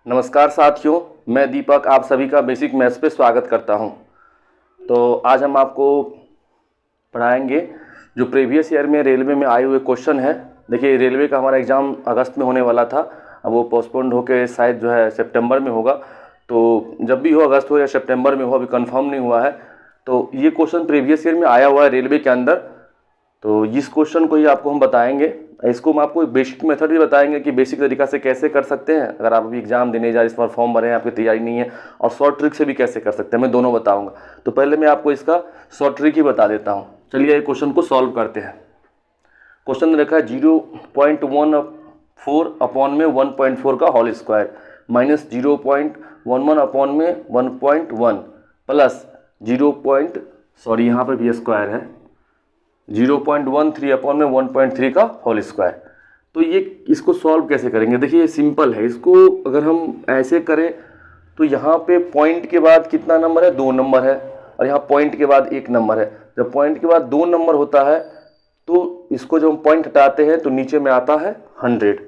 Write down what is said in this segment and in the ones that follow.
नमस्कार साथियों, मैं दीपक आप सभी का बेसिक मैथ्स पे स्वागत करता हूं। तो आज हम आपको पढ़ाएंगे जो प्रीवियस ईयर में रेलवे में आए हुए क्वेश्चन है। देखिए, रेलवे का हमारा एग्ज़ाम अगस्त में होने वाला था, अब वो पोस्टपोन्ड होकर शायद जो है सितंबर में होगा। तो जब भी हो, अगस्त हो या सितंबर में हो, अभी कंफर्म नहीं हुआ है। तो ये क्वेश्चन प्रीवियस ईयर में आया हुआ है रेलवे के अंदर। तो इस क्वेश्चन को ही आपको हम बताएंगे। इसको हम आपको एक बेसिक मेथड भी बताएंगे कि बेसिक तरीका से कैसे कर सकते हैं अगर आप अभी एग्जाम देने जा रहे, इस बार फॉर्म भरे हैं, आपकी तैयारी नहीं है, और शॉर्ट ट्रिक से भी कैसे कर सकते हैं, मैं दोनों बताऊंगा। तो पहले मैं आपको इसका शॉर्ट ट्रिक ही बता देता हूँ। चलिए क्वेश्चन को सॉल्व करते हैं। क्वेश्चन में रखा है 0.14 अपॉन में 1.4 का होल स्क्वायर माइनस 0.11 अपॉन में 1.1 प्लस यहाँ पर भी स्क्वायर है 0.13 अपॉन में 1.3 का होल स्क्वायर। तो ये इसको सॉल्व कैसे करेंगे? देखिए, ये सिंपल है। इसको अगर हम ऐसे करें तो यहाँ पे पॉइंट के बाद कितना नंबर है? 2 नंबर है, और यहाँ पॉइंट के बाद 1 नंबर है। जब पॉइंट के बाद 2 नंबर होता है तो इसको जब हम पॉइंट हटाते हैं तो नीचे में आता है 100।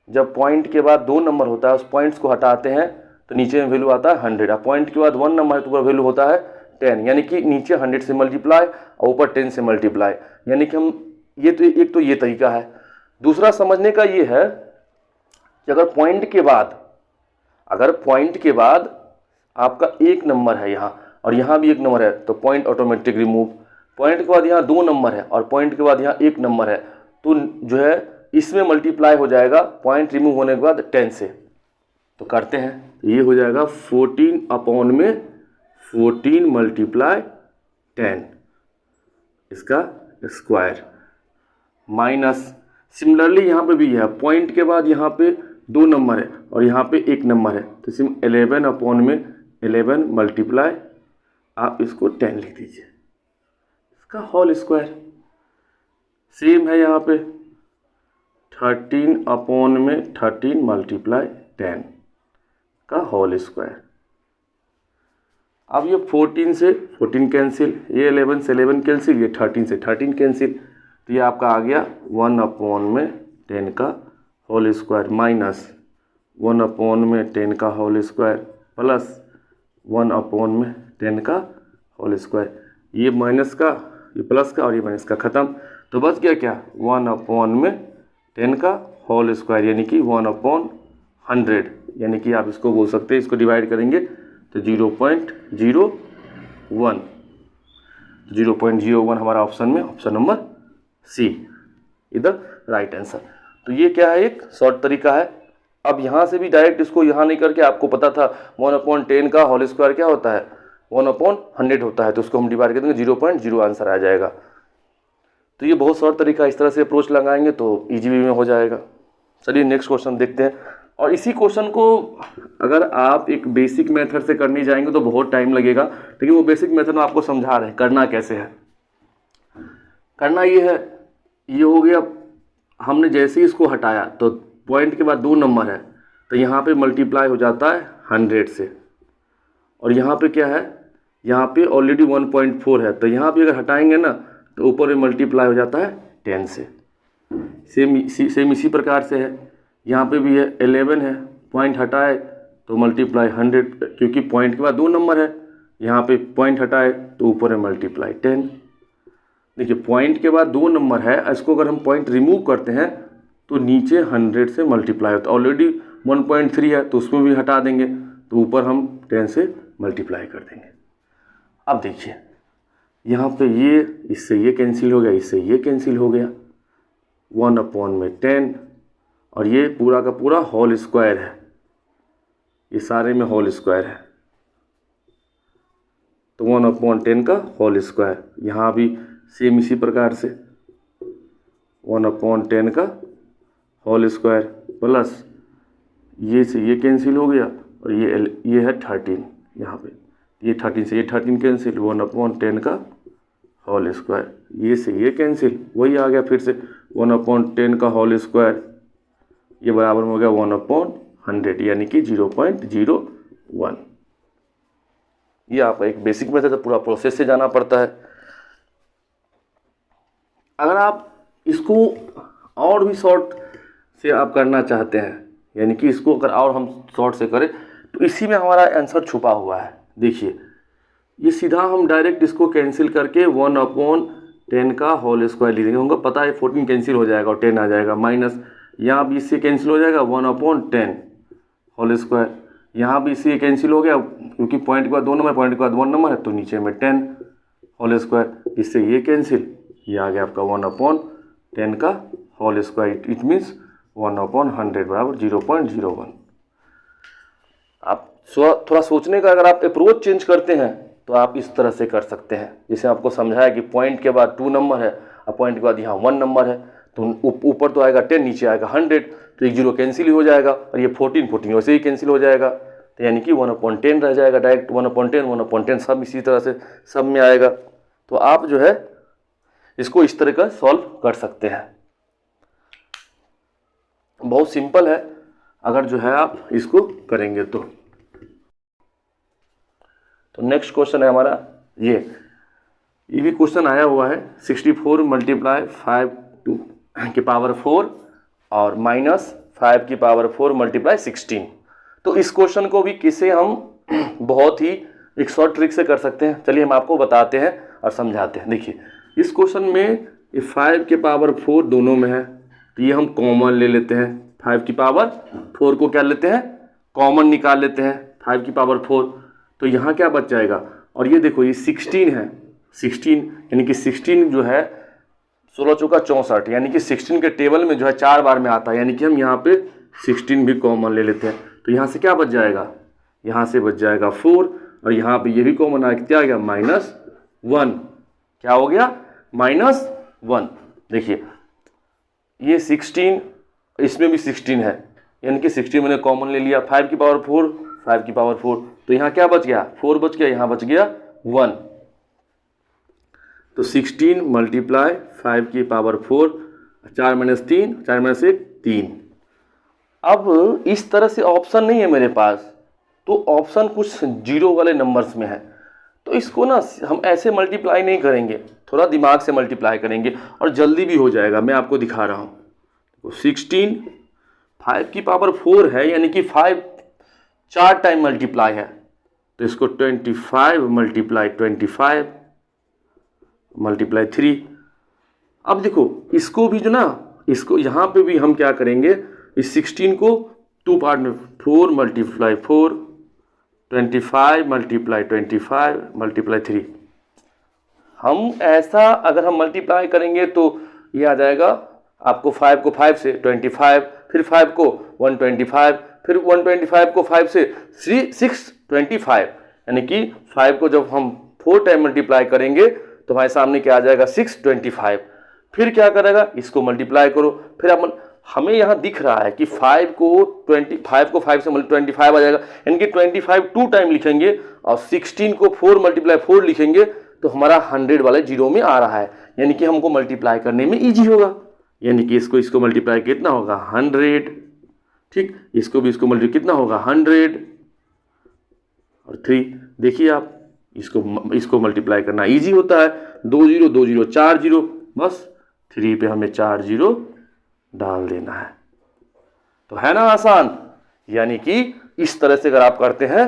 जब पॉइंट के बाद 2 नंबर होता है, उस पॉइंट्स को हटाते हैं तो नीचे में वैल्यू आता है 100। अब पॉइंट के बाद 1 नंबर है तो उसका वैल्यू होता है 10, यानी कि नीचे 100 से मल्टीप्लाई और ऊपर 10 से मल्टीप्लाई। यानी कि हम ये तरीका है। दूसरा समझने का ये है कि अगर पॉइंट के बाद आपका 1 नंबर है यहाँ और यहाँ भी 1 नंबर है तो पॉइंट ऑटोमेटिक रिमूव। पॉइंट के बाद यहाँ 2 नंबर है और पॉइंट के बाद यहाँ 1 नंबर है तो जो है इसमें मल्टीप्लाई हो जाएगा पॉइंट रिमूव होने के बाद 10 से। तो करते हैं, तो ये हो जाएगा 14 अपॉन में 14 मल्टीप्लाई 10 इसका स्क्वायर माइनस सिमिलरली यहाँ पे भी है, पॉइंट के बाद यहाँ पे 2 नंबर है और यहाँ पे 1 नंबर है तो सिम 11 अपॉन में 11 मल्टीप्लाई आप इसको 10 लिख दीजिए, इसका होल स्क्वायर। सेम है यहाँ पे 13 अपॉन में 13 मल्टीप्लाई 10 का होल स्क्वायर। अब ये 14 से 14 कैंसिल, ये 11 से 11 कैंसिल, ये 13 से 13 कैंसिल, तो ये आपका आ गया 1 अपॉन में 10 का होल स्क्वायर माइनस 1 अपॉन में 10 का होल स्क्वायर प्लस 1 अपॉन में 10 का होल स्क्वायर। ये माइनस का, ये प्लस का और ये माइनस का ख़त्म, तो बच गया क्या? 1 अपॉन में 10 का होल स्क्वायर, यानी कि 1 अपॉन 100, यानी कि आप इसको बोल सकते हैं, इसको डिवाइड करेंगे तो 0.01, 0.01 हमारा ऑप्शन में ऑप्शन नंबर सी इधर राइट आंसर। तो ये क्या है? एक शॉर्ट तरीका है। अब यहाँ से भी डायरेक्ट इसको यहाँ नहीं करके, आपको पता था 1/10 का होल स्क्वायर क्या होता है? 1/100 होता है, तो उसको हम डिवाइड कर देंगे 0.0 आंसर आ जाएगा। तो ये बहुत शॉर्ट तरीका, इस तरह से अप्रोच लगाएंगे तो ईजी वे में हो जाएगा। चलिए नेक्स्ट क्वेश्चन देखते हैं। और इसी क्वेश्चन को अगर आप एक बेसिक मेथड से करने जाएंगे तो बहुत टाइम लगेगा, लेकिन वो बेसिक मेथड में आपको समझा रहे हैं करना कैसे है। करना ये है, ये हो गया, हमने जैसे ही इसको हटाया तो पॉइंट के बाद 2 नंबर है तो यहाँ पे मल्टीप्लाई हो जाता है 100 से, और यहाँ पे क्या है? यहाँ पे ऑलरेडी 1.4 है तो यहाँ पे अगर हटाएंगे ना तो ऊपर में मल्टीप्लाई हो जाता है 10 से। सेम इसी प्रकार से है, यहाँ पे भी है 11 है, पॉइंट हटाए तो मल्टीप्लाई 100, क्योंकि पॉइंट के बाद 2 नंबर है, यहाँ पे पॉइंट हटाए तो ऊपर में मल्टीप्लाई 10। देखिए, पॉइंट के बाद 2 नंबर है, इसको अगर हम पॉइंट रिमूव करते हैं तो नीचे 100 से मल्टीप्लाई होता है। ऑलरेडी 1.3 है तो उसमें भी हटा देंगे तो ऊपर हम 10 से मल्टीप्लाई कर देंगे। अब देखिए, यहाँ पे ये इससे ये कैंसिल हो गया, इससे ये कैंसिल हो गया, 1 अपॉन में 10, और ये पूरा का पूरा होल स्क्वायर है, ये सारे में होल स्क्वायर है तो 1/10 का होल स्क्वायर। यहाँ भी सेम इसी प्रकार से 1/10 का होल स्क्वायर प्लस ये से ये कैंसिल हो गया, और ये है 13, यहाँ पे ये 13 से ये 13 कैंसिल, 1/10 का होल स्क्वायर, ये से ये कैंसिल, वही आ गया फिर से 1/10 का होल स्क्वायर, ये बराबर हो गया 1/100, यानी कि 0.01। ये आपका एक बेसिक मेथड है, पूरा प्रोसेस से जाना पड़ता है। अगर आप इसको और भी शॉर्ट से आप करना चाहते हैं, यानी कि इसको अगर और हम शॉर्ट से करें तो इसी में हमारा आंसर छुपा हुआ है। देखिए ये सीधा हम डायरेक्ट इसको कैंसिल करके 1/10 का होल स्क्वायर लिख देंगे। उनको पता है 14 कैंसिल हो जाएगा और 10 आ जाएगा, माइनस यहाँ भी इससे कैंसिल हो जाएगा 1/10 होल स्क्वायर, यहाँ भी इससे कैंसिल हो गया क्योंकि पॉइंट के बाद 2 नंबर, पॉइंट के बाद 1 नंबर है तो नीचे में 10 होल स्क्वायर, इससे ये कैंसिल, ये आ गया आपका 1/10 का होल स्क्वायर, इट मीन्स 1/100 बराबर 0.01। आप थोड़ा सोचने का अगर आप अप्रोच चेंज करते हैं तो आप इस तरह से कर सकते हैं। जैसे आपको समझाया कि पॉइंट के बाद 2 नंबर है और पॉइंट के बाद यहाँ 1 नंबर है तो ऊपर तो आएगा 10, नीचे आएगा 100, तो एक 0 कैंसिल ही हो जाएगा और ये 14 वैसे ही कैंसिल हो जाएगा, तो यानी कि 1/10 रह जाएगा, डायरेक्ट 1/10 सब इसी तरह से सब में आएगा। तो आप जो है इसको इस तरह का सॉल्व कर सकते हैं, बहुत सिंपल है अगर जो है आप इसको करेंगे तो। नेक्स्ट क्वेश्चन है हमारा ये भी क्वेश्चन आया हुआ है 64 × 5 की पावर 4 और -5 की पावर 4 × 16। तो इस क्वेश्चन को भी किसे हम बहुत ही एक शॉर्ट ट्रिक से कर सकते हैं, चलिए हम आपको बताते हैं और समझाते हैं। देखिए इस क्वेश्चन में ये 5 के पावर 4 दोनों में है तो ये हम कॉमन ले लेते हैं, 5 की पावर 4 को क्या लेते हैं, कॉमन निकाल लेते हैं 5 की पावर 4, तो यहाँ क्या बच जाएगा। और ये देखो ये 16 है, 16 यानी कि 16 जो है 16 चौका 64, यानी कि 16 के टेबल में जो है 4 बार में आता है, यानी कि हम यहाँ पे 16 भी कॉमन ले लेते हैं। तो यहाँ से क्या बच जाएगा, यहाँ से बच जाएगा 4 और यहाँ पे ये भी कॉमन आया, क्या आ गया -1, क्या हो गया -1। देखिए ये 16 इसमें भी 16 है, यानी कि 16 मैंने कॉमन ले लिया, 5 की पावर 4 5 की पावर 4, तो यहाँ क्या बच गया 4 बच गया, यहाँ बच गया 1। तो 16 × 5 की पावर 4, 4 - 3 4 - 1 3। अब इस तरह से ऑप्शन नहीं है मेरे पास, तो ऑप्शन कुछ जीरो वाले नंबर्स में है, तो इसको ना हम ऐसे मल्टीप्लाई नहीं करेंगे, थोड़ा दिमाग से मल्टीप्लाई करेंगे और जल्दी भी हो जाएगा। मैं आपको दिखा रहा हूँ 16 5 की पावर 4 है, यानी कि 5 4 टाइम मल्टीप्लाई है, तो इसको 25 × 25 × 3। अब देखो इसको भी जो ना, इसको यहाँ पे भी हम क्या करेंगे, इस 16 को 2 पार्ट में 4 × 4 25 × 25 × 3। हम ऐसा अगर हम मल्टीप्लाई करेंगे तो ये आ जाएगा आपको 5 को 5 से 25, फिर 5 को 125, फिर 125 को 5 से 625, यानी कि 5 को जब हम 4 टाइम मल्टीप्लाई करेंगे तो हमारे सामने क्या आ जाएगा 625। फिर क्या करेगा, इसको मल्टीप्लाई करो, फिर अब हमें यहाँ दिख रहा है कि 5 को 5 से 25 आ जाएगा, यानी कि 25 2 टाइम लिखेंगे और 16 को 4 × 4 लिखेंगे तो हमारा 100 वाले जीरो में आ रहा है, यानी कि हमको मल्टीप्लाई करने में ईजी होगा, यानी कि इसको मल्टीप्लाई कितना होगा 100, ठीक, इसको भी इसको मल्टीप्लाई कितना होगा 100 और 3। देखिए आप इसको मल्टीप्लाई करना इजी होता है, 2 0 2 0 4 0, बस 3 पे हमें 4 0 डाल देना है, तो है ना आसान। यानी कि इस तरह से अगर आप करते हैं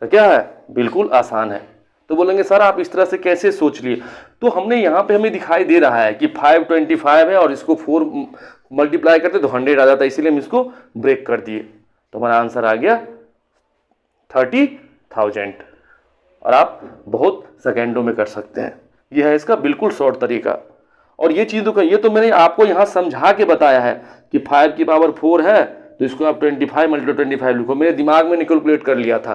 तो क्या है, बिल्कुल आसान है। तो बोलेंगे सर आप इस तरह से कैसे सोच लिए, तो हमने यहाँ पे हमें दिखाई दे रहा है कि 525 है और इसको 4 मल्टीप्लाई करते तो 100 आ जाता है, इसीलिए हम इसको ब्रेक कर दिए, तो हमारा आंसर आ गया 30,000। और आप बहुत सेकेंडों में कर सकते हैं, यह है इसका बिल्कुल शॉर्ट तरीका। और ये चीज़ ये तो मैंने आपको यहाँ समझा के बताया है कि 5 की पावर 4 है तो इसको आप 25 × 25 लिखो, मेरे दिमाग में कैलकुलेट कर लिया था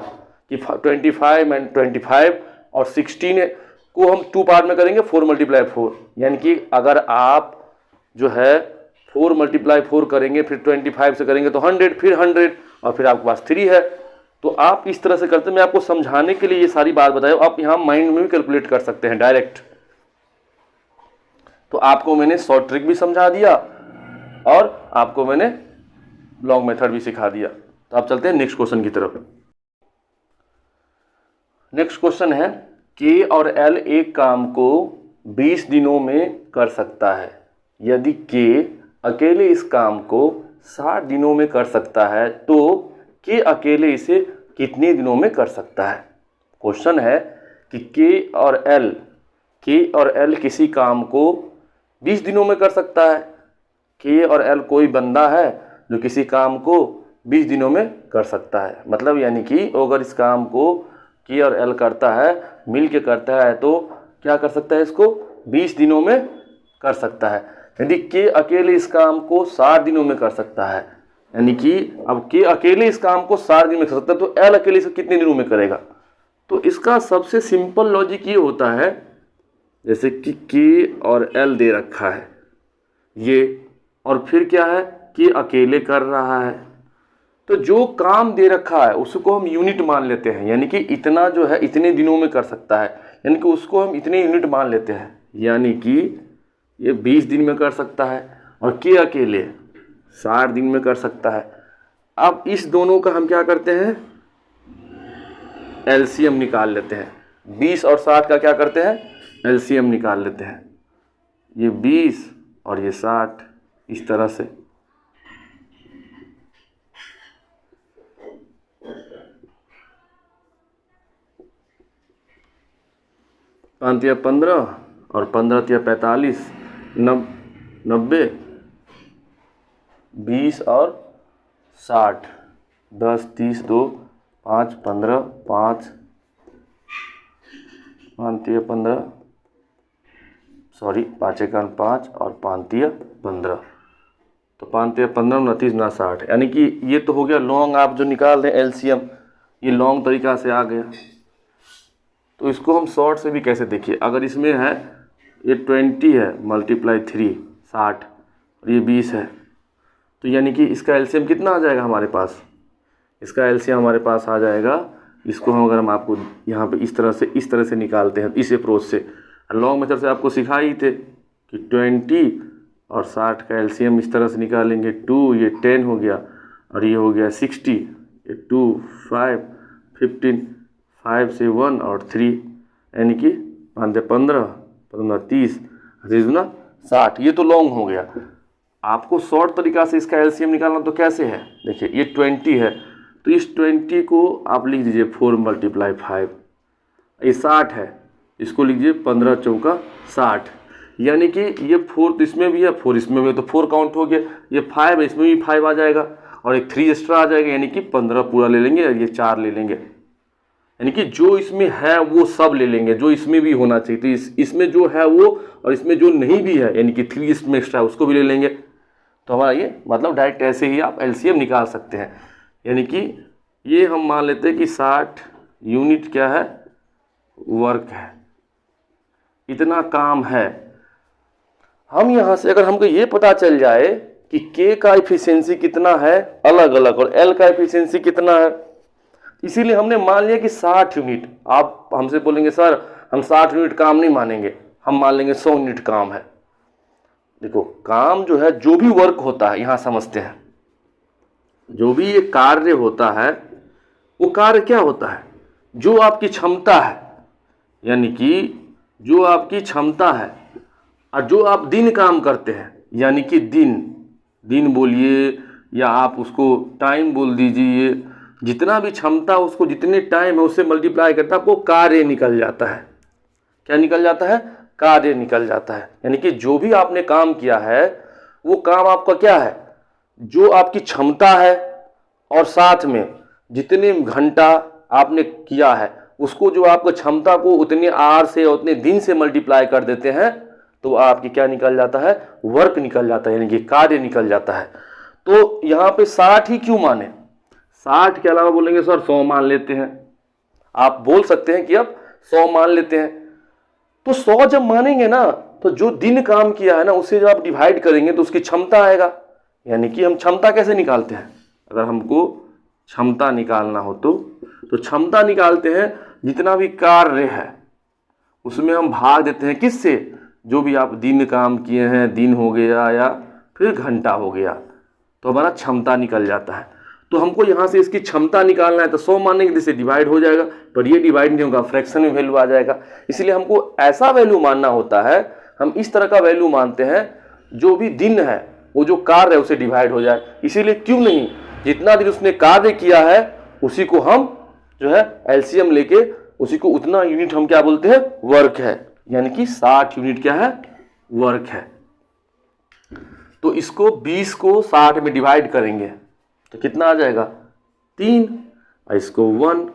कि 25 × 25 और 16 को हम 2 पार्ट में करेंगे 4 × 4, यानी कि अगर आप जो है 4 × 4 करेंगे फिर 25 से करेंगे तो 100, फिर 100 और फिर आपके पास 3 है। तो आप इस तरह से करते, मैं आपको समझाने के लिए ये सारी बात बताई, आप यहाँ माइंड में भी कैलकुलेट कर सकते हैं डायरेक्ट। तो आपको मैंने शॉर्ट ट्रिक भी समझा दिया और आपको मैंने लॉन्ग मेथड भी सिखा दिया। तो आप चलते हैं नेक्स्ट क्वेश्चन की तरफ। नेक्स्ट क्वेश्चन है के और एल एक काम को 20 दिनों में कर सकता है, यदि के अकेले इस काम को 60 दिनों में कर सकता है तो के अकेले इसे कितने दिनों में कर सकता है। क्वेश्चन है कि के और एल किसी काम को 20 दिनों में कर सकता है। के और एल कोई बंदा है जो किसी काम को 20 दिनों में कर सकता है। मतलब यानी कि अगर इस काम को के और एल करता है, मिल के करता है, तो क्या कर सकता है, इसको 20 दिनों में कर सकता है। यदि के अकेले इस काम को 60 दिनों में कर सकता है, यानी कि अब के अकेले इस काम को 60 दिन में कर सकता है, तो एल अकेले इसे कितने दिनों में करेगा। तो इसका सबसे सिंपल लॉजिक ये होता है, जैसे कि के और एल दे रखा है ये, और फिर क्या है, के अकेले कर रहा है, तो जो काम दे रखा है उसको हम यूनिट मान लेते हैं, यानी कि इतना जो है इतने दिनों में कर सकता है, यानी कि उसको हम इतने यूनिट मान लेते हैं, यानी कि ये 20 दिन में कर सकता है और के अकेले 60 दिन में कर सकता है। अब इस दोनों का हम क्या करते हैं, एलसीएम निकाल लेते हैं। 20 और 60 का क्या करते हैं, एलसीएम निकाल लेते हैं। ये 20 और ये 60, इस तरह से। पाँच या 15 और 15 या 45, 90, 20 और 60, 10, 30, 2, 5, 15, 5, 5 या 15, सॉरी 5 एकान 5 और 5 या 15, तो 5 या 15, 29, 60, यानी कि ये तो हो गया लॉन्ग। आप जो निकाल रहे हैं एलसीएम, ये लॉन्ग तरीका से आ गया। तो इसको हम शॉर्ट से भी कैसे देखिए, अगर इसमें है ये 20 है मल्टीप्लाई 3 60 और ये 20 है, तो यानी कि इसका एलसीएम कितना आ जाएगा हमारे पास, इसका एलसीएम हमारे पास आ जाएगा, इसको हम आपको यहाँ पे इस तरह से निकालते हैं, इस अप्रोच से। लॉन्ग मेथड से आपको सिखाए ही थे कि 20 और 60 का एलसीएम इस तरह से निकालेंगे। 2 ये 10 हो गया और ये हो गया 60, ये 2 5 15, 5 से 1 और 3, यानी कि 5 से 15, 15 30, 60, ये तो लॉन्ग हो गया। आपको शॉर्ट तरीका से इसका एलसीएम निकालना तो कैसे है, देखिए ये 20 है, तो इस 20 को आप लिख दीजिए 4 × 5, ये 60 है, इसको लीजिए 15 चौका 60, यानी कि ये 4 तो इसमें भी है, 4 इसमें भी है, तो 4 काउंट हो गया। ये 5 है, इसमें भी 5 आ जाएगा और एक 3 एक्स्ट्रा आ जाएगा, यानी कि 15 पूरा ले लेंगे और ये 4 ले लेंगे, यानी कि जो इसमें है वो सब ले लेंगे, जो इसमें भी होना चाहिए। तो इसमें जो है वो और इसमें जो नहीं भी है, यानी कि 3 इसमें एक्स्ट्रा उसको भी ले लेंगे। तो हमारा ये मतलब डायरेक्ट ऐसे ही आप एलसीएम निकाल सकते हैं, यानी कि ये हम मान लेते हैं कि 60 यूनिट क्या है, वर्क है, इतना काम है। हम यहाँ से अगर हमको ये पता चल जाए कि के का एफिशिएंसी कितना है अलग अलग और एल का एफिशिएंसी कितना है, इसीलिए हमने मान लिया कि 60 यूनिट। आप हमसे बोलेंगे सर हम 60 यूनिट काम नहीं मानेंगे, हम मान लेंगे 100 यूनिट काम है। देखो काम जो है, जो भी वर्क होता है, यहाँ समझते हैं, जो भी ये कार्य होता है वो कार्य क्या होता है, जो आपकी क्षमता है, यानी कि जो आपकी क्षमता है, और जो आप दिन काम करते हैं, यानी कि दिन बोलिए या आप उसको टाइम बोल दीजिए, जितना भी क्षमता उसको जितने टाइम है उससे मल्टीप्लाई करता है, आपको कार्य निकल जाता है। क्या निकल जाता है, कार्य निकल जाता है। यानी कि जो भी आपने काम किया है वो काम आपका क्या है, जो आपकी क्षमता है और साथ में जितने घंटा आपने किया है उसको, जो आपका क्षमता को उतने आवर से उतने दिन से मल्टीप्लाई कर देते हैं, तो आपकी क्या निकल जाता है, वर्क निकल जाता है, यानी कि कार्य निकल जाता है। तो यहाँ पे 60 ही क्यों माने, 60 के अलावा बोलेंगे सर 100 मान लेते हैं, आप बोल सकते हैं कि अब 100 मान लेते हैं। तो 100 जब मानेंगे ना, तो जो दिन काम किया है ना उससे जब आप डिवाइड करेंगे तो उसकी क्षमता आएगा। यानी कि हम क्षमता कैसे निकालते हैं, अगर हमको क्षमता निकालना हो तो क्षमता निकालते हैं, जितना भी कार्य है उसमें हम भाग देते हैं किससे, जो भी आप दिन काम किए हैं, दिन हो गया या फिर घंटा हो गया, तो हमारा क्षमता निकल जाता है। तो हमको यहाँ से इसकी क्षमता निकालना है, तो 100 मानने के से डिवाइड हो जाएगा, पर ये डिवाइड नहीं होगा, फ्रैक्शन में वैल्यू आ जाएगा। इसलिए हमको ऐसा वैल्यू मानना होता है, हम इस तरह का वैल्यू मानते हैं जो भी दिन है वो जो कार्य है उसे डिवाइड हो जाए। इसीलिए क्यों नहीं, जितना दिन उसने कार्य किया है उसी को हम जो है एलसीएम लेके उसी को उतना यूनिट हम क्या बोलते हैं, वर्क है। यानी कि 60 यूनिट क्या है, वर्क है। तो इसको 20 को 60 में डिवाइड करेंगे तो कितना आ जाएगा, 3, और इसको 1,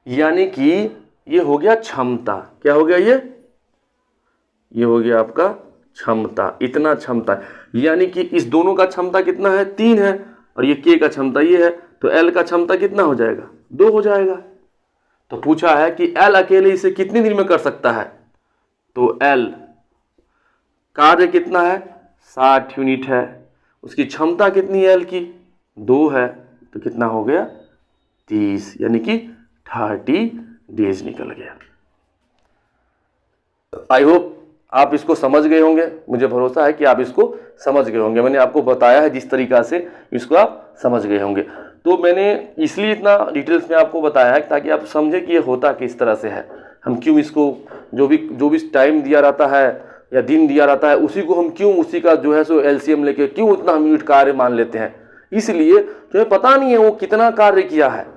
यानी कि ये हो गया क्षमता। क्या हो गया ये हो गया आपका क्षमता, इतना क्षमता। यानी कि इस दोनों का क्षमता कितना है, 3 है, और ये के का क्षमता ये है, तो एल का क्षमता कितना हो जाएगा, 2 हो जाएगा। तो पूछा है कि एल अकेले इसे कितनी दिन में कर सकता है, तो एल कार्य कितना है, 60 यूनिट है, उसकी क्षमता कितनी है एल की, 2 है, तो कितना हो गया 30, यानी कि 30 डेज निकल गया। आई होप आप इसको समझ गए होंगे, मुझे भरोसा है कि आप इसको समझ गए होंगे। मैंने आपको बताया है जिस तरीका से, इसको आप समझ गए होंगे। तो मैंने इसलिए इतना डिटेल्स में आपको बताया है ताकि आप समझे कि ये होता किस तरह से है, हम क्यों इसको जो भी टाइम दिया रहता है या दिन दिया रहता है उसी को हम क्यों उसी का जो है सो एलसीएम लेके क्यों उतना हम यूनिट कार्य मान लेते हैं। इसलिए तुम्हें पता नहीं है वो कितना कार्य किया है,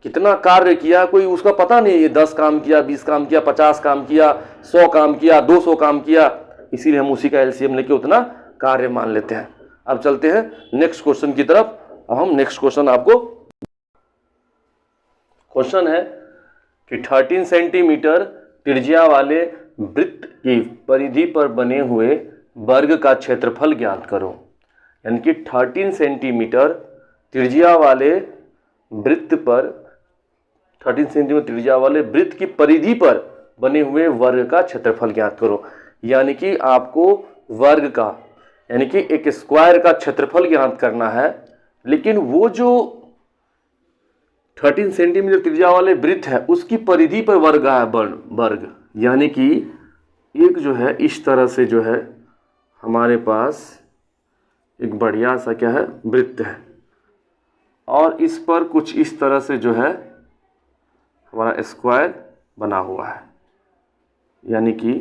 कितना कार्य किया, कोई उसका पता नहीं है, ये 10 काम किया, 20 काम किया, 50 काम किया, 100 काम किया, 200 काम किया, इसीलिए हम उसी का एलसीएम लेके उतना कार्य मान लेते हैं। अब चलते हैं नेक्स्ट क्वेश्चन की तरफ। अब हम नेक्स्ट क्वेश्चन आपको, क्वेश्चन है कि 13 सेंटीमीटर त्रिज्या वाले वृत्त की परिधि पर बने हुए वर्ग का क्षेत्रफल ज्ञात करो। यानी कि 13 सेंटीमीटर त्रिज्या वाले वृत्त पर 13 सेंटीमीटर त्रिज्या वाले वृत्त की परिधि पर बने हुए वर्ग का क्षेत्रफल ज्ञात करो। यानी कि आपको वर्ग का यानी कि एक स्क्वायर का क्षेत्रफल ज्ञात करना है, लेकिन वो जो 13 सेंटीमीटर त्रिज्या वाले वृत्त है उसकी परिधि पर वर्ग है वर्ग। यानी कि एक जो है इस तरह से जो है हमारे पास एक बढ़िया सा क्या है वृत्त है, और इस पर कुछ इस तरह से जो है हमारा स्क्वायर बना हुआ है। यानी कि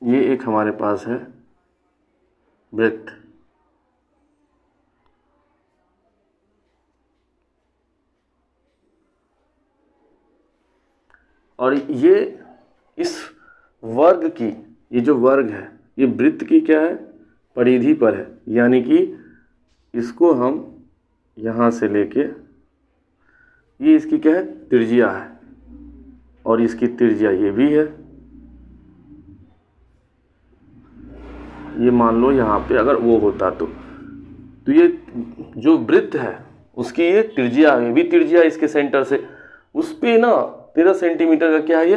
ये एक हमारे पास है वृत्त, और ये इस वर्ग की, ये जो वर्ग है ये वृत्त की क्या है, परिधि पर है। यानी कि इसको हम यहाँ से लेके, ये इसकी क्या है त्रिज्या है, और इसकी त्रिज्या ये भी है। ये मान लो यहाँ पे अगर वो होता तो ये जो वृत्त है उसकी ये त्रिज्या, ये भी त्रिज्या इसके सेंटर से, उस पे ना 13 सेंटीमीटर का क्या है ये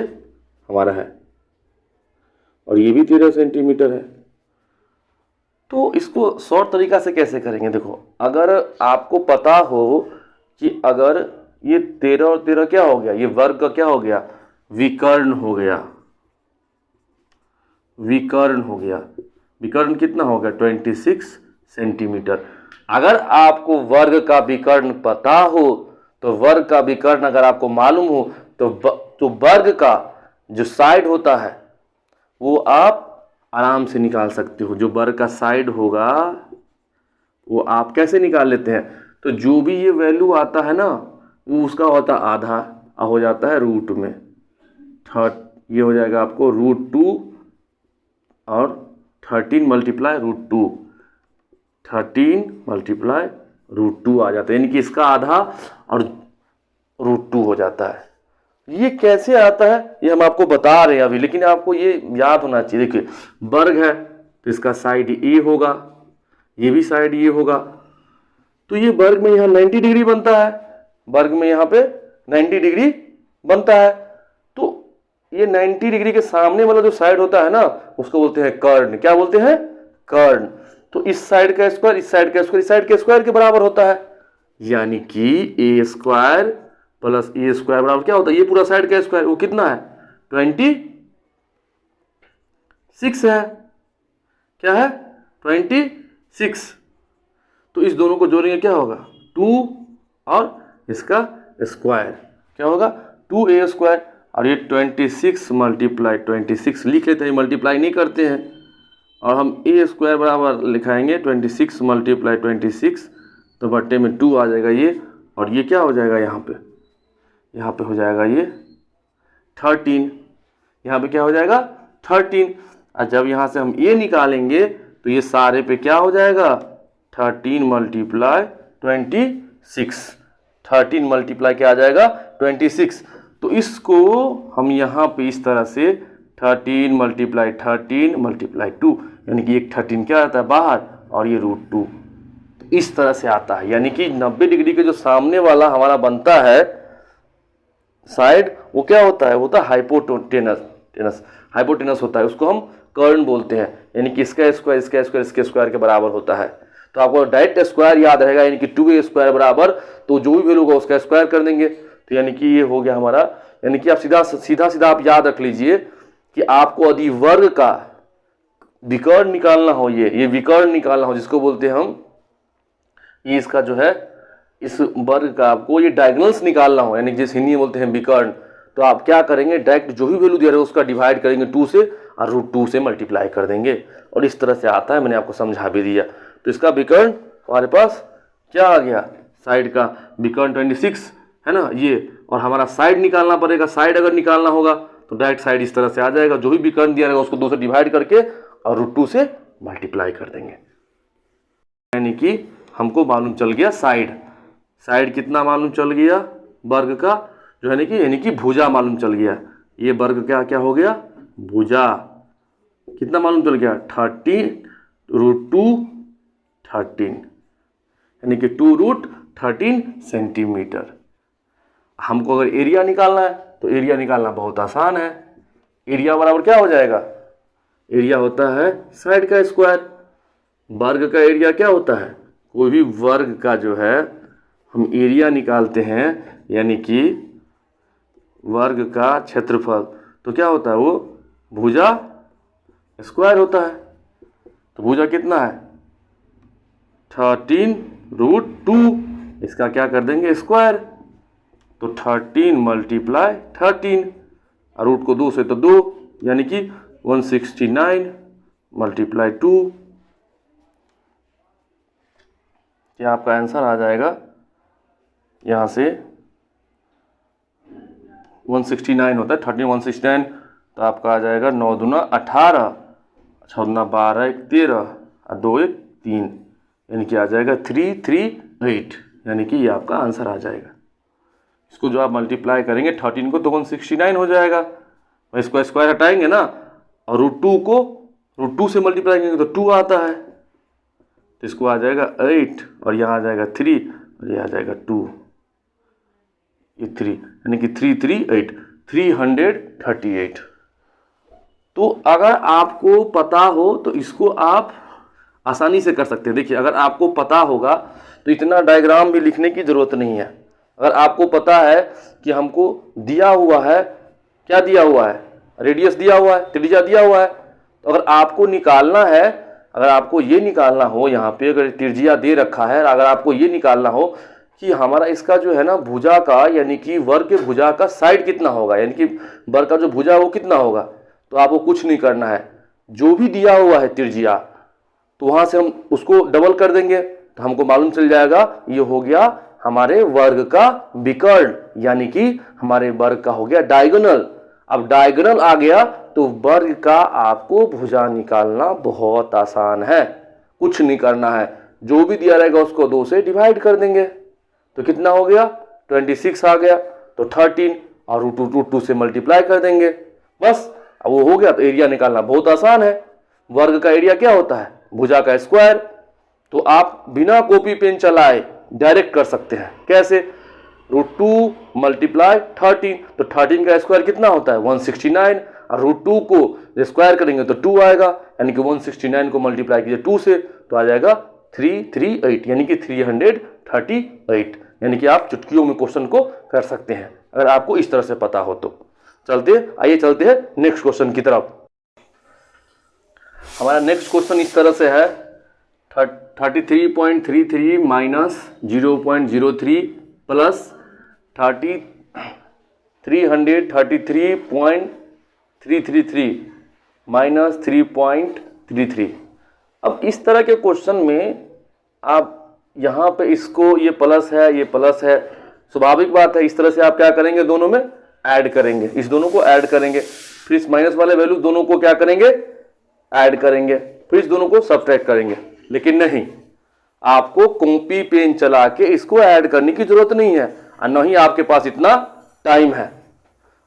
हमारा है, और ये भी 13 सेंटीमीटर है। तो इसको शॉर्ट तरीका से कैसे करेंगे, देखो अगर आपको पता हो कि अगर ये 13 और 13 क्या हो गया, ये वर्ग का क्या हो गया, विकर्ण हो गया, विकर्ण हो गया, विकर्ण कितना हो गया 26 सेंटीमीटर। अगर आपको वर्ग का विकर्ण पता हो तो वर्ग का विकर्ण अगर आपको मालूम हो तो वर्ग का जो साइड होता है वो आप आराम से निकाल सकते हो। जो वर्ग का साइड होगा वो आप कैसे निकाल लेते हैं, तो जो भी ये वैल्यू आता है ना वो उसका होता आधा हो जाता है रूट में, ये हो जाएगा आपको √2 और 13 मल्टीप्लाई √2, 13 मल्टीप्लाई √2 आ जाता है, यानी कि इसका आधा और √2 हो जाता है। ये कैसे आता है ये हम आपको बता रहे हैं अभी, लेकिन आपको ये याद होना चाहिए। देखिए वर्ग है तो इसका साइड ए होगा, ये भी साइड ए होगा, तो ये वर्ग में यहाँ 90 डिग्री बनता है, वर्ग में यहाँ पे 90 डिग्री बनता है। तो ये 90 डिग्री के सामने वाला जो साइड होता है ना उसको बोलते हैं कर्ण। क्या बोलते हैं, कर्ण। तो इस साइड का स्क्वायर इस साइड का स्क्वायर इस साइड के स्क्वायर के बराबर होता है, यानी कि ए स्क्वायर प्लस ए स्क्वायर बराबर क्या होता है, ये पूरा साइड का स्क्वायर, वो कितना है 26 है। क्या है 26। तो इस दोनों को जोड़ेंगे क्या होगा 2 और इसका स्क्वायर क्या होगा 2a²। और ये 26 मल्टीप्लाई 26 लिख लेते हैं, मल्टीप्लाई नहीं करते हैं। और हम a² बराबर लिखाएंगे 26 मल्टीप्लाई 26, तो बट्टे में 2 आ जाएगा ये। और ये क्या हो जाएगा यहाँ पे हो जाएगा ये 13। यहाँ पे क्या हो जाएगा 13। और जब यहाँ से हम ये निकालेंगे तो ये सारे पे क्या हो जाएगा 13 मल्टीप्लाई 26। 13 मल्टीप्लाई क्या आ जाएगा 26। तो इसको हम यहाँ पे इस तरह से 13 मल्टीप्लाई 13 मल्टीप्लाई 2, यानी कि एक 13 क्या आता है बाहर और ये √2 इस तरह से आता है। यानी कि 90 डिग्री के जो सामने वाला हमारा बनता है साइड, वो क्या होता है, वो होता है हाइपोटेनस होता है, उसको हम कर्ण बोलते हैं। यानी कि इसका स्क्वायर इसका स्क्वायर इसके स्क्वायर के बराबर होता है। तो आपको डायरेक्ट स्क्वायर याद रहेगा, यानी कि 2a² बराबर, तो जो भी वैल्यू होगा उसका स्क्वायर कर देंगे। तो यानी कि ये हो गया हमारा, यानी कि आप सीधा आप याद रख लीजिए कि आपको यदि वर्ग का विकर्ण निकालना हो, ये विकर्ण निकालना हो, जिसको बोलते हैं हम, ये इसका जो है इस वर्ग का आपको ये डायगोनल्स निकालना हो, यानी जिस हिंदी में बोलते हैं विकर्ण, तो आप क्या करेंगे डायरेक्ट जो भी वैल्यू दे रहे हो उसका डिवाइड करेंगे 2 से और √2 से मल्टीप्लाई कर देंगे। और इस तरह से आता है, मैंने आपको समझा भी दिया। तो इसका विकर्ण हमारे पास क्या आ गया, साइड का विकर्ण 26 है ना ये। और हमारा साइड निकालना पड़ेगा, साइड अगर निकालना होगा तो डायरेक्ट साइड इस तरह से आ जाएगा, जो भी विकर्ण दिया रहेगा उसको 2 से डिवाइड करके और √2 से मल्टीप्लाई कर देंगे। यानी कि हमको मालूम चल गया साइड कितना मालूम चल गया वर्ग का, जो है यानी कि भुजा मालूम चल गया। ये वर्ग क्या हो गया भुजा, कितना मालूम चल गया 30 √2 13, यानी कि 2√13 सेंटीमीटर। हमको अगर एरिया निकालना है तो एरिया निकालना बहुत आसान है। एरिया बराबर क्या हो जाएगा, एरिया होता है साइड का स्क्वायर। वर्ग का एरिया क्या होता है, कोई भी वर्ग का जो है हम एरिया निकालते हैं, यानी कि वर्ग का क्षेत्रफल, तो क्या होता है वो भुजा स्क्वायर होता है। तो भुजा कितना है 13√2, इसका क्या कर देंगे स्क्वायर, तो 13 मल्टीप्लाई 13 और रूट को 2 से तो 2, यानी कि 169 मल्टीप्लाई 2। क्या आपका आंसर आ जाएगा यहाँ से 169 होता है, 13 169, तो आपका आ जाएगा 9 दूना 18, 6 दूना 12, 1 13 और 2 1 3, यानी कि आ जाएगा 338, यानी कि ये आपका आंसर आ जाएगा। इसको जो आप मल्टीप्लाई करेंगे 13 को तो 169 हो जाएगा, इसको स्क्वायर हटाएंगे ना, और √2 को √2 से मल्टीप्लाई करेंगे तो 2 आता है, तो इसको आ जाएगा 8 और यहाँ आ जाएगा 3 और ये आ जाएगा 2, ये 3, यानी कि 338 338। तो अगर आपको पता हो तो इसको आप आसानी से कर सकते हैं। देखिए अगर आपको पता होगा तो इतना डायग्राम भी लिखने की ज़रूरत नहीं है। अगर आपको पता है कि हमको दिया हुआ है, क्या दिया हुआ है, रेडियस दिया हुआ है, त्रिज्या दिया हुआ है, तो अगर आपको निकालना है, अगर आपको ये निकालना हो, यहाँ पे अगर त्रिज्या दे रखा है, अगर आपको ये निकालना हो कि हमारा इसका जो है ना भुजा का, यानी कि वर्ग के भुजा का साइड कितना होगा, यानी कि वर्ग का जो भुजा वो कितना होगा, तो आपको कुछ नहीं करना है, जो भी दिया हुआ है त्रिज्या तो वहाँ से हम उसको डबल कर देंगे, तो हमको मालूम चल जाएगा ये हो गया हमारे वर्ग का विकर्ण, यानी कि हमारे वर्ग का हो गया डायगोनल। अब डायगोनल आ गया तो वर्ग का आपको भुजा निकालना बहुत आसान है, कुछ नहीं करना है, जो भी दिया रहेगा उसको 2 से डिवाइड कर देंगे, तो कितना हो गया 26 आ गया, तो 13 और √2 से मल्टीप्लाई कर देंगे, बस अब वो हो गया। तो एरिया निकालना बहुत आसान है, वर्ग का एरिया क्या होता है भुजा का स्क्वायर। तो आप बिना कॉपी पेन चलाए डायरेक्ट कर सकते हैं, कैसे, √2 मल्टीप्लाई 13, तो 13 का स्क्वायर कितना होता है 169, और √2 को स्क्वायर करेंगे तो 2 आएगा, यानी कि 169 को मल्टीप्लाई कीजिए 2 से तो आ जाएगा 338, यानी कि 338, यानी कि आप चुटकियों में क्वेश्चन को कर सकते हैं अगर आपको इस तरह से पता हो तो। आइए चलते हैं नेक्स्ट क्वेश्चन की तरफ। हमारा नेक्स्ट क्वेश्चन इस तरह से है 33.33 माइनस 0.03 प्लस 333.333 माइनस 3.33। अब इस तरह के क्वेश्चन में आप यहाँ पे इसको, ये प्लस है ये प्लस है, स्वाभाविक बात है, इस तरह से आप क्या करेंगे, दोनों में ऐड करेंगे, इस दोनों को ऐड करेंगे, फिर इस माइनस वाले वैल्यू दोनों को क्या करेंगे, ऐड करेंगे, फिर इस दोनों को सब्ट्रैक्ट करेंगे। लेकिन नहीं, आपको कॉपी पेन चला के इसको ऐड करने की जरूरत नहीं है और न ही आपके पास इतना टाइम है।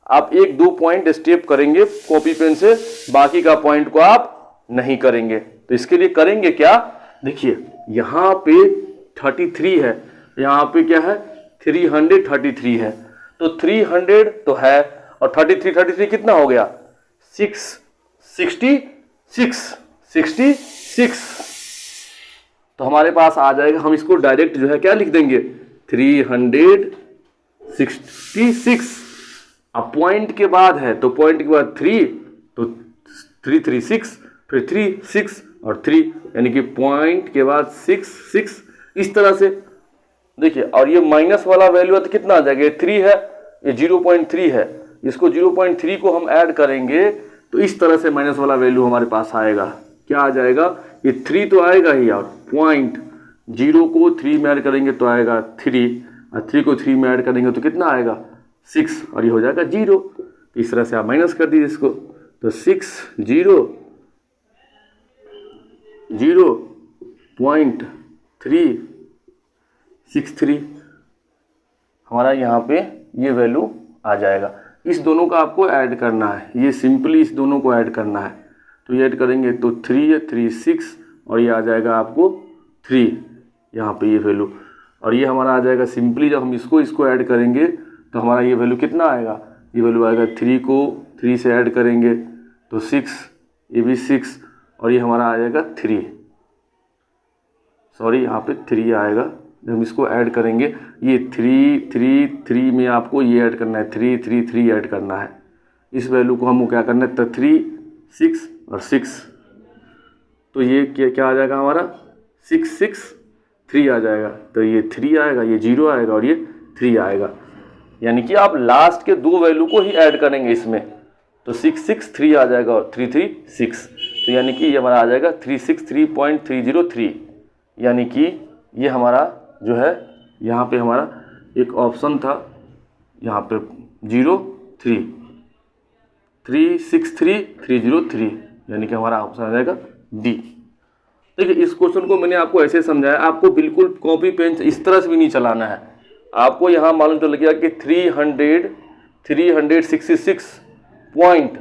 आप 1-2 पॉइंट स्टेप करेंगे कॉपी पेन से, बाकी का पॉइंट को आप नहीं करेंगे। तो इसके लिए करेंगे क्या, देखिए यहाँ पे 33 है, यहाँ पे क्या है 333 है, तो 300 तो है और 33 कितना हो गया 66। तो हमारे पास आ जाएगा, हम इसको डायरेक्ट जो है क्या लिख देंगे 366। अब पॉइंट के बाद है तो पॉइंट के बाद 3 तो 336, फिर 3 6 और 3, यानी कि पॉइंट के बाद 6 6 इस तरह से देखिए। और ये माइनस वाला वैल्यू है तो कितना आ जाएगा, 3 है, ये 0.3 है, इसको 0.3 को हम ऐड करेंगे तो इस तरह से माइनस वाला वैल्यू हमारे पास आएगा। क्या आ जाएगा, ये 3 तो आएगा ही, और पॉइंट 0 को 3 में ऐड करेंगे तो आएगा 3, और 3 को 3 में ऐड करेंगे तो कितना आएगा 6, और ये हो जाएगा 0। इस तरह से आप माइनस कर दीजिए इसको, तो 0.363 हमारा यहाँ पे ये वैल्यू आ जाएगा। इस दोनों का आपको ऐड करना है, ये सिंपली इस दोनों को ऐड करना है, तो ये ऐड करेंगे तो 3 है 3 6, और ये आ जाएगा आपको 3 यहाँ पे ये वैल्यू, और ये हमारा आ जाएगा सिंपली जब हम इसको ऐड करेंगे तो हमारा ये वैल्यू कितना आएगा, ये वैल्यू आएगा 3 को 3 से ऐड करेंगे तो 6, ये भी 6, और ये हमारा आ जाएगा 3, सॉरी यहाँ पे 3 आएगा। जब हम इसको ऐड करेंगे, ये 3 3 3 में आपको ये ऐड करना है, 3 3 3 ऐड करना है, इस वैल्यू को हमको क्या करना है, तो 3 6 और 6, तो ये क्या आ जाएगा हमारा 6 6 3 आ जाएगा, तो ये 3 आएगा, ये 0 आएगा और ये 3 आएगा। यानी कि आप लास्ट के 2 वैल्यू को ही ऐड करेंगे इसमें, तो 6 6 3 आ जाएगा और 3 3 6, तो यानी कि ये हमारा आ जाएगा 363.303। यानी कि ये हमारा जो है यहाँ पे हमारा एक ऑप्शन था, यहाँ पे 363.303, यानी कि हमारा ऑप्शन आ जाएगा डी। देखिए इस क्वेश्चन को मैंने आपको ऐसे समझाया, आपको बिल्कुल कॉपी पेन इस तरह से भी नहीं चलाना है। आपको यहाँ मालूम चल गया कि 366 पॉइंट,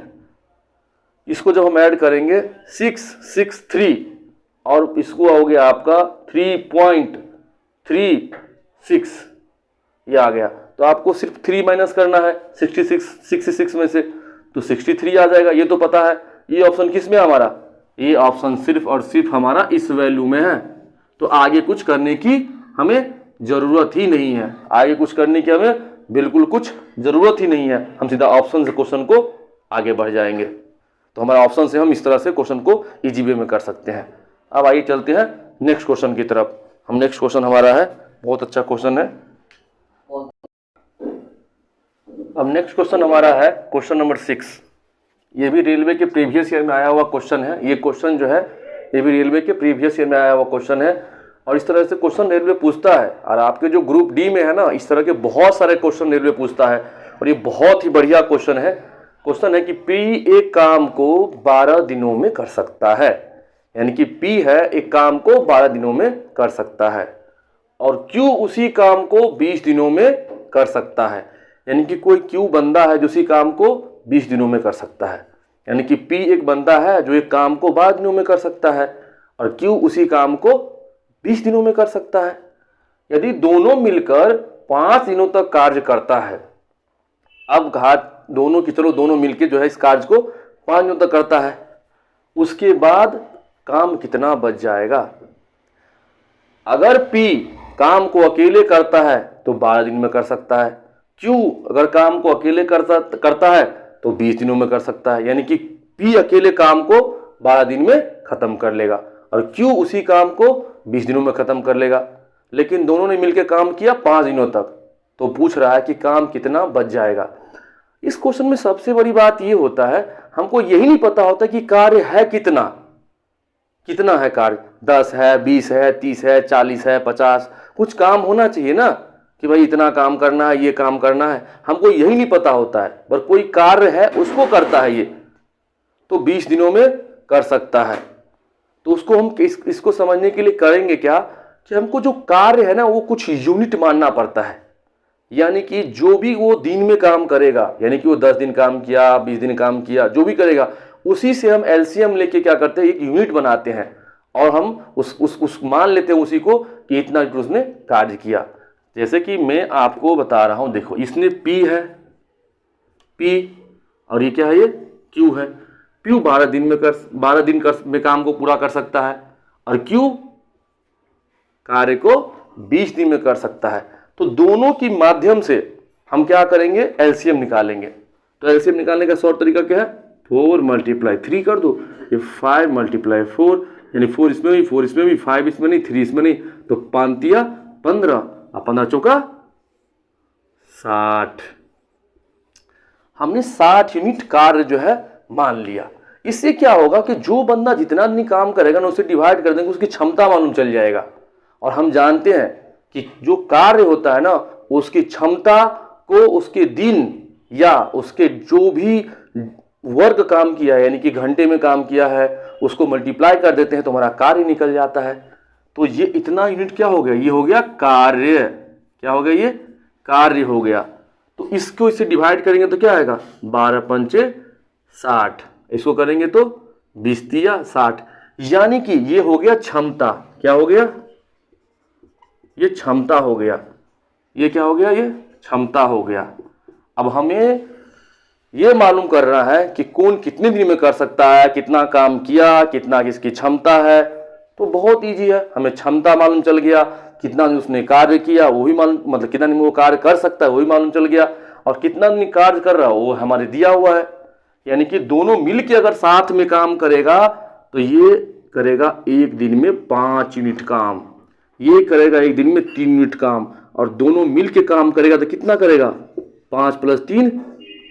इसको जब हम ऐड करेंगे 663 और इसको हो गया आपका 3.36, ये आ गया, तो आपको सिर्फ 3 माइनस करना है 66 में से, तो 63 आ जाएगा। ये तो पता है, ये ऑप्शन किस में हमारा, ये ऑप्शन सिर्फ और सिर्फ हमारा इस वैल्यू में है, तो आगे कुछ करने की हमें ज़रूरत ही नहीं है, आगे कुछ करने की हमें बिल्कुल कुछ ज़रूरत ही नहीं है, हम सीधा ऑप्शन से क्वेश्चन को आगे बढ़ जाएंगे। तो हमारे ऑप्शन से हम इस तरह से क्वेश्चन को इजी वे में कर सकते हैं। अब आइए चलते हैं नेक्स्ट क्वेश्चन की तरफ। हम नेक्स्ट क्वेश्चन हमारा है, बहुत अच्छा क्वेश्चन है। अब नेक्स्ट क्वेश्चन हमारा है क्वेश्चन नंबर 6। ये भी रेलवे के प्रीवियस ईयर में आया हुआ क्वेश्चन है। ये क्वेश्चन जो है ये भी रेलवे के प्रीवियस ईयर में आया हुआ क्वेश्चन है, और इस तरह से क्वेश्चन रेलवे पूछता है। और आपके जो ग्रुप डी में है ना, इस तरह के बहुत सारे क्वेश्चन रेलवे पूछता है, और ये बहुत ही बढ़िया क्वेश्चन है। क्वेश्चन है कि पी एक काम को 12 दिनों में कर सकता है, यानी कि पी है एक काम को 12 दिनों में कर सकता है, और क्यू उसी काम को 20 दिनों में कर सकता है। यानी कि कोई क्यू बंदा है जो उसी काम को 20 दिनों में कर सकता है, यानी कि पी एक बंदा है जो एक काम को 12 दिनों में कर सकता है, और क्यू उसी काम को 20 दिनों में कर सकता है। यदि दोनों मिलकर 5 दिनों तक कार्य करता है, अब घात दोनों की, चलो दोनों मिलकर जो है इस कार्य को 5 दिनों तक करता है, उसके बाद काम कितना बच जाएगा। अगर पी काम को अकेले करता है तो 12 दिन में कर सकता है, क्यू अगर काम को अकेले करता है तो 20 दिनों में कर सकता है। यानी कि पी अकेले काम को 12 दिन में खत्म कर लेगा, और Q उसी काम को 20 दिनों में ख़त्म कर लेगा। लेकिन दोनों ने मिलकर काम किया 5 दिनों तक, तो पूछ रहा है कि काम कितना बच जाएगा। इस क्वेश्चन में सबसे बड़ी बात ये होता है, हमको यही नहीं पता होता कि कार्य है कितना है कार्य, 10 है, 20 है, 30 है, 40 है, 50, कुछ काम होना चाहिए ना कि भाई इतना काम करना है, ये काम करना है, हमको यही नहीं पता होता है। पर कोई कार्य है उसको करता है ये, तो 20 दिनों में कर सकता है। तो उसको हम इसको समझने के लिए करेंगे क्या कि हमको जो कार्य है ना वो कुछ यूनिट मानना पड़ता है। यानी कि जो भी वो दिन में काम करेगा, यानी कि वो 10 दिन काम किया, 20 दिन काम किया, जो भी करेगा उसी से हम एलसीएम लेके क्या करते हैं, एक यूनिट बनाते हैं और हम उस मान लेते हैं उसी को कि इतना उसने कार्य किया। जैसे कि मैं आपको बता रहा हूं, देखो इसने P है, P और ये क्या है, ये Q है। P 12 दिन में काम को पूरा कर सकता है और Q कार्य को 20 दिन में कर सकता है। तो दोनों की माध्यम से हम क्या करेंगे, एलसीएम निकालेंगे। तो एलसीएम निकालने का शॉर्ट तरीका क्या है, 4 × 3 कर दो, ये 5 × 4, यानी 4 इसमें भी, 4 इसमें भी, 5 इसमें नहीं, 3 इसमें नहीं, तो 5 तिया 15 और 15 चौका 60। हमने 60 यूनिट कार्य जो है मान लिया। इससे क्या होगा कि जो बंदा जितना दिन काम करेगा ना उसे डिवाइड कर देंगे, उसकी क्षमता मालूम चल जाएगा। और हम जानते हैं कि जो कार्य होता है ना उसकी क्षमता को उसके दिन या उसके जो भी वर्ग काम किया है, यानी कि घंटे में काम किया है, उसको मल्टीप्लाई कर देते हैं तो हमारा कार्य निकल जाता है। तो ये इतना यूनिट क्या हो गया, ये हो गया कार्य। क्या हो गया, ये कार्य हो गया। तो इसको इससे डिवाइड करेंगे तो क्या आएगा, 12 × 5 = 60। इसको करेंगे तो 20 तिया 60, यानी कि ये हो गया क्षमता। क्या हो गया, ये क्षमता हो गया। ये क्या हो गया, ये क्षमता हो गया। अब हमें ये मालूम करना है कि कौन कितने दिन में कर सकता है, कितना काम किया, कितना किसकी क्षमता है। तो बहुत इजी है, हमें क्षमता मालूम चल गया, कितना दिन उसने कार्य किया वो भी मालूम, मतलब कितना दिन वो कार्य कर सकता है वो भी मालूम चल गया, और कितना दिन कार्य कर रहा है वो हमारे दिया हुआ है। यानी कि दोनों मिलके अगर साथ में काम करेगा तो ये करेगा एक दिन में 5 यूनिट काम, ये करेगा एक दिन में 3 यूनिट काम, और दोनों मिलके काम करेगा तो कितना करेगा, 5 + 3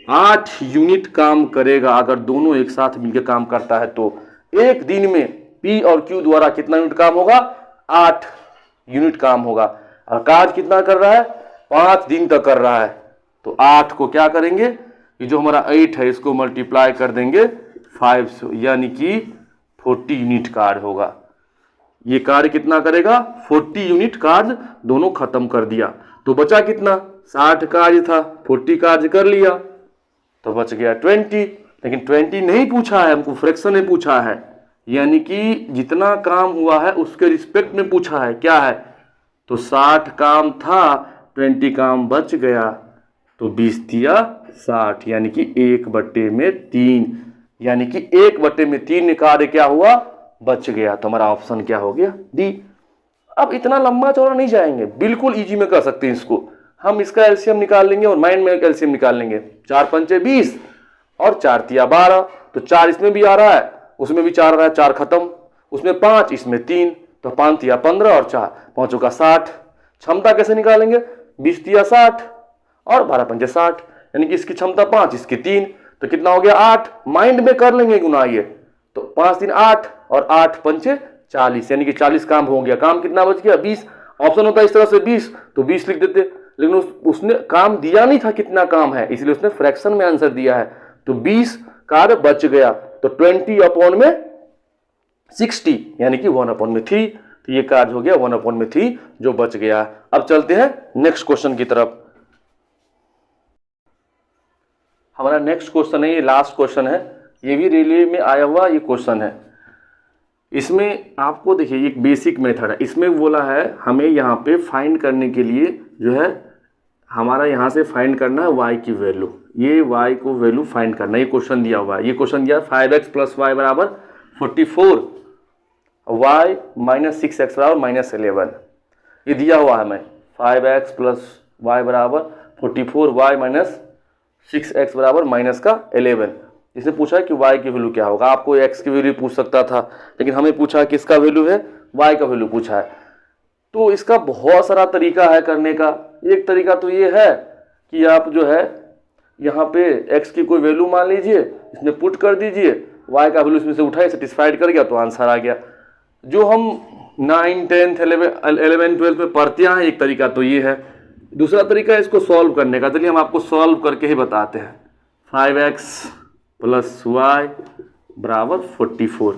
= 8 यूनिट काम करेगा। अगर दोनों एक साथ मिलकर काम करता है तो एक दिन में P और Q द्वारा कितना यूनिट काम होगा, 8 यूनिट काम होगा। और कार्य कितना कर रहा है, 5 दिन तक कर रहा है। तो 8 को क्या करेंगे, ये जो हमारा 8 है इसको मल्टीप्लाई कर देंगे 5 से, यानी कि 40 यूनिट कार्य होगा। ये कार्य कितना करेगा, 40 यूनिट कार्य दोनों खत्म कर दिया। तो बचा कितना, 60 कार्य था, 40 कार्य कर लिया तो बच गया 20। लेकिन 20 नहीं पूछा है हमको, फ्रैक्शन में पूछा है, यानी कि जितना काम हुआ है उसके रिस्पेक्ट में पूछा है। क्या है, तो 60 काम था, 20 काम बच गया, तो 20 तिया 60, यानी कि 1/3, यानी कि 1/3 कार्य क्या हुआ, बच गया। तो हमारा ऑप्शन क्या हो गया, डी। अब इतना लंबा चौड़ा नहीं जाएंगे, बिल्कुल इजी में कर सकते हैं इसको। हम इसका एलसीएम निकाल लेंगे और माइंड में एलसीएम निकाल लेंगे। 4 × 5 = 20 और 4 तिया 12, तो 4 इसमें भी आ रहा है, उसमें भी 4 आ रहा है, 4 खत्म, उसमें 5 इसमें 3, तो 5 तिया 15 और 4 5 का 60। क्षमता कैसे निकालेंगे, 20 तिया 60 और 12 × 5 = 60, यानी कि इसकी क्षमता 5, इसकी 3, तो कितना हो गया 8। माइंड में कर लेंगे गुना, ये तो 5 × 3 = 8 और 8 × 5 = 40, यानी कि 40 काम हो गया। काम कितना बच गया, 20। ऑप्शन होता है इस तरह से 20 तो 20 लिख देते, लेकिन उसने काम दिया नहीं था कितना काम है, इसलिए उसने फ्रैक्शन में आंसर दिया है। तो 20 कार्य बच गया, तो 20/60, यानी कि 1/3। तो ये कार्य हो गया 1/3 जो बच गया। अब चलते हैं नेक्स्ट क्वेश्चन की तरफ। हमारा नेक्स्ट क्वेश्चन है, ये लास्ट क्वेश्चन है, ये भी रेलवे में आया हुआ ये क्वेश्चन है। इसमें आपको देखिए एक बेसिक मेथड है, इसमें बोला है हमें यहाँ पे फाइंड करने के लिए जो है हमारा यहाँ से फाइंड करना है y की वैल्यू, ये y को वैल्यू फाइंड करना है। ये क्वेश्चन दिया हुआ है, ये क्वेश्चन दिया 5x + y = 44, y - 6x = -11, ये दिया हुआ है हमें। 5x + y = 44, y - 6x = -11। इसने पूछा है कि y की वैल्यू क्या होगा। आपको x की वैल्यू पूछ सकता था, लेकिन हमें पूछा है किसका वैल्यू है, y का वैल्यू पूछा है। तो इसका बहुत सारा तरीका है करने का। एक तरीका तो ये है कि आप जो है यहाँ पे x की कोई वैल्यू मान लीजिए, इसमें पुट कर दीजिए, y का वैल्यू इसमें से उठाए, सेटिस्फाइड कर गया तो आंसर आ गया। जो हम 9, 10, 11, 12 में पढ़ते हैं, एक तरीका तो ये है। दूसरा तरीका है इसको सॉल्व करने का। चलिए हम आपको सॉल्व करके ही बताते हैं। 5x + y = 44।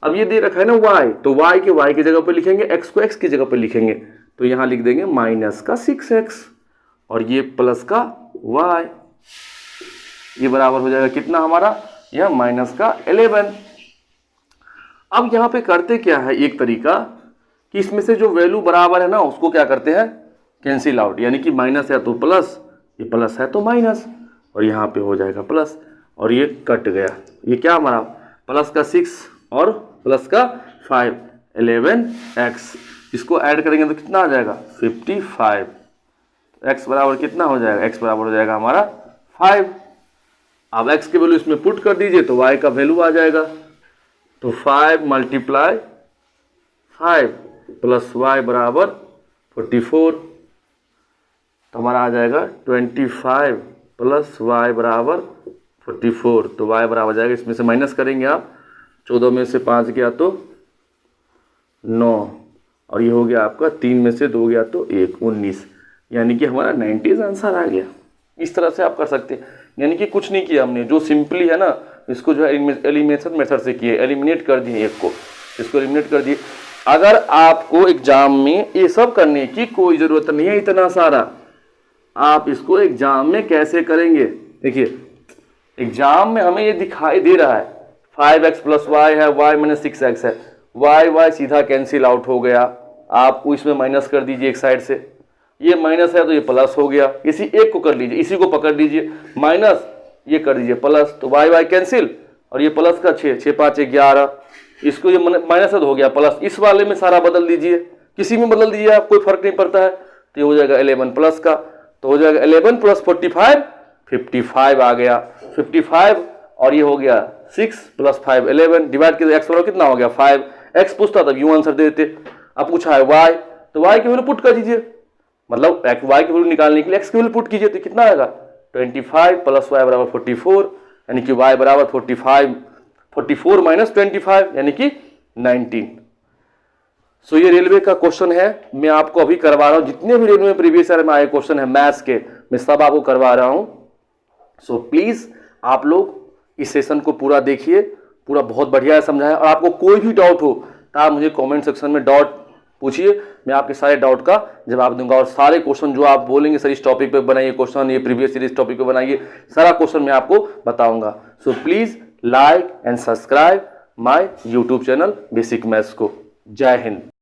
अब ये दे रखा है ना y, तो y की जगह पे लिखेंगे, x को x की जगह पे लिखेंगे, तो यहाँ लिख देंगे -6x और ये प्लस का y, ये बराबर हो जाएगा कितना हमारा, यह -11। अब यहाँ पे करते क्या है, एक तरीका कि इसमें से जो वैल्यू बराबर है ना उसको क्या करते हैं, कैंसिल आउट, यानी कि माइनस है तो प्लस, ये प्लस है तो माइनस, और यहाँ पे हो जाएगा प्लस, और ये कट गया। ये क्या हमारा प्लस का 6 और प्लस का 5, 11x, इसको ऐड करेंगे तो कितना आ जाएगा 55। x बराबर कितना हो जाएगा, x बराबर हो जाएगा हमारा 5। अब x की वैल्यू इसमें पुट कर दीजिए तो y का वैल्यू आ जाएगा, तो 5 × 5 + y = 44, तो हमारा आ जाएगा 25 + y = 44। तो y बराबर जाएगा, इसमें से माइनस करेंगे आप, 14 में से 5 गया तो 9, और ये हो गया आपका 3 में से 2 गया तो 1, 19, यानी कि हमारा 90 आंसर आ गया। इस तरह से आप कर सकते हैं, यानी कि कुछ नहीं किया हमने, जो सिंपली है ना इसको जो है एलिमिनेशन मेथड से किए, एलिमिनेट कर दिए एक को, इसको एलिमिनेट कर दिए। अगर आपको एग्जाम में ये सब करने की कोई ज़रूरत नहीं है, इतना सारा आप इसको एग्जाम में कैसे करेंगे। देखिए एग्जाम में हमें ये दिखाई दे रहा है 5x + y है, y - 6x है, y सीधा कैंसिल आउट हो गया। आप इसमें माइनस कर दीजिए एक साइड से, ये माइनस है तो ये प्लस हो गया, इसी एक को कर लीजिए, इसी को पकड़ लीजिए, माइनस ये कर दीजिए प्लस, तो y कैंसिल, और ये प्लस का 6, 6 × 5 = 11, इसको ये माइनस है तो हो गया प्लस, इस वाले में सारा बदल दीजिए, किसी में बदल दीजिए आप, कोई फर्क नहीं पड़ता है। तो ये हो जाएगा 11 प्लस का, तो हो जाएगा 11 + 45, 55 आ गया, 55, और ये हो गया 6 + 5, 11, डिवाइड किया x बराबर कितना हो गया 5। x पूछता तब यूं आंसर दे देते, अब पूछा है y, तो y की वैल्यू पुट कर दीजिए, मतलब y की वैल्यू निकालने के लिए x की वैल्यू पुट कीजिए, तो कितना आएगा 25 + y = 44, यानी कि y बराबर 44 - 25, यानी कि 19। सो ये रेलवे का क्वेश्चन है, मैं आपको अभी करवा रहा हूँ, जितने भी रेलवे में प्रीवियस ईयर में आए क्वेश्चन है मैथ्स के, मैं सब आपको करवा रहा हूँ। सो प्लीज़ आप लोग इस सेशन को पूरा देखिए, पूरा बहुत बढ़िया है समझाया, और आपको कोई भी डाउट हो तो आप मुझे कमेंट सेक्शन में डाउट पूछिए, मैं आपके सारे डाउट का जवाब दूंगा, और सारे क्वेश्चन जो आप बोलेंगे सर इस टॉपिक पे बनाइए क्वेश्चन, ये प्रीवियस सीरीज टॉपिक पे बनाइए, सारा क्वेश्चन मैं आपको बताऊंगा। So please like and subscribe my YouTube channel basic maths को। जय हिंद।